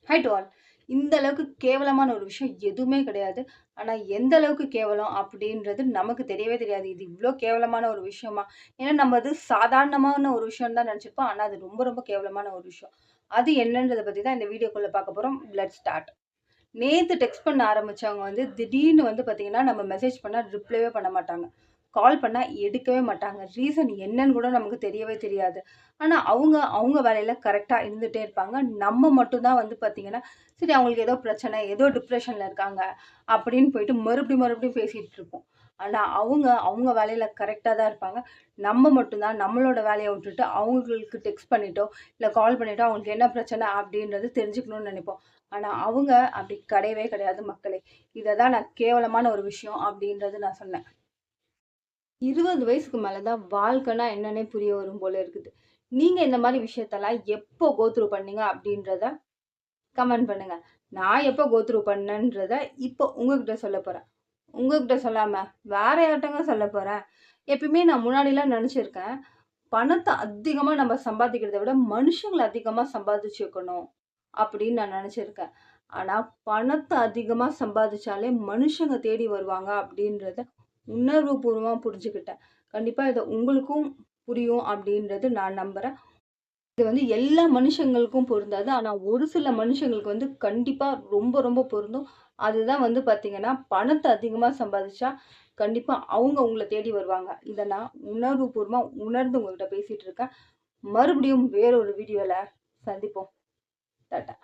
High to all. இந்த அளவுக்கு கேவலமான ஒரு விஷயம் எதுவுமே கிடையாது. ஆனா, எந்த அளவுக்கு கேவலம் அப்படின்றது நமக்கு தெரியவே தெரியாது. இது இவ்ளோ கேவலமான ஒரு விஷயமா? ஏன்னா நம்ம அது சாதாரணமான ஒரு விஷயம் தான் நெனச்சிருப்போம். ஆனா, அது ரொம்ப ரொம்ப கேவலமான ஒரு விஷயம். அது என்னன்றத பத்தி தான் இந்த வீடியோக்குள்ள பார்க்க போறோம். Let's start. நேத்து டெக்ஸ்ட் பண்ண ஆரம்பிச்சவங்க வந்து திடீர்னு வந்து பார்த்தீங்கன்னா, நம்ம மெசேஜ் பண்ணா ரிப்ளைவே பண்ண மாட்டாங்க. கால் பண்ணா எடுக்கவே மாட்டாங்க. ரீசன் என்னன்னு கூட நமக்கு தெரியவே தெரியாது. ஆனா, அவங்க அவங்க வேலையில கரெக்ட்டா இருந்துட்டே இருப்பாங்க. நம்ம மட்டும் தான் வந்து பார்த்தீங்கன்னா, சரி அவங்களுக்கு ஏதோ பிரச்சனை, ஏதோ டிப்ரஷன்ல இருக்காங்க அப்படின்னு போயிட்டு மறுபடியும் மறுபடியும் பேசிட்டு இருப்போம். ஆனா, அவங்க அவங்க வேலையில கரெக்ட்டா தான் இருப்பாங்க. நம்ம மட்டும் தான் நம்மளோட வேலைய விட்டுட்டு அவங்களுக்கு டெக்ஸ்ட் பண்ணிட்டோ, இல்ல கால் பண்ணிட்டோ அவங்களுக்கு என்ன பிரச்சனை அப்படின்றது தெரிஞ்சுக்கணும்னு நெனைப்போம். ஆனா, அவங்க அப்படி கிடையவே கிடையாது மக்களே. இத தான் நான் கேவலமான ஒரு விஷயம் அப்படின்றது நான் சொன்னேன். 20 வயசுக்கு மேல தான் வாழ்க்கைன்னா என்னன்னே புரிய வரும் போல இருக்குது. நீங்க இந்த மாரி விஷயத்தெல்லாம் எப்போ கோ த்ரூ பண்ணீங்க அப்படின்றத கமெண்ட் பண்ணுங்க. நான் எப்போ கோ த்ரூ பண்ணேன்றத இப்போ உங்ககிட்ட சொல்லப் போறேன். உங்ககிட்ட சொல்லாம வேற யார்ட்டங்க சொல்லப் போறேன். எப்பயுமே நான் முன்னாடிலாம் நெனச்சிருக்கேன். பணத்த அதிகமா நம்ம சம்பாதிக்கிறத விட மனுஷங்கள அதிகமா சம்பாதிச்சு வைக்கணும். அப்படின்னு நான் நெனச்சிருக்கேன். ஆனா, பணத்த அதிகமா சம்பாதிச்சாலே மனுஷங்க தேடி வருவாங்க அப்படின்றத உணர்வுபூர்வமா புரிஞ்சுக்கிட்டேன். கண்டிப்பா இத உங்களுக்கும் புரியும் அப்படின்றது நான் நம்புறேன். இது வந்து எல்லா மனுஷங்களுக்கும் பொருந்தாது. ஆனா, ஒரு சில மனுஷங்களுக்கு வந்து கண்டிப்பா ரொம்ப ரொம்ப பொருந்தும். அதுதான் வந்து பார்த்தீங்கன்னா, பணத்த அதிகமா சம்பாதிச்சா, கண்டிப்பா அவங்க உங்கள தேடி வருவாங்க. இத நான் உணர்வுபூர்வமா உணர்ந்து உங்ககிட்ட பேசிட்டு இருக்கேன். மறுபடியும் வேற ஒரு வீடியோல சந்திப்போம். டாட்டா.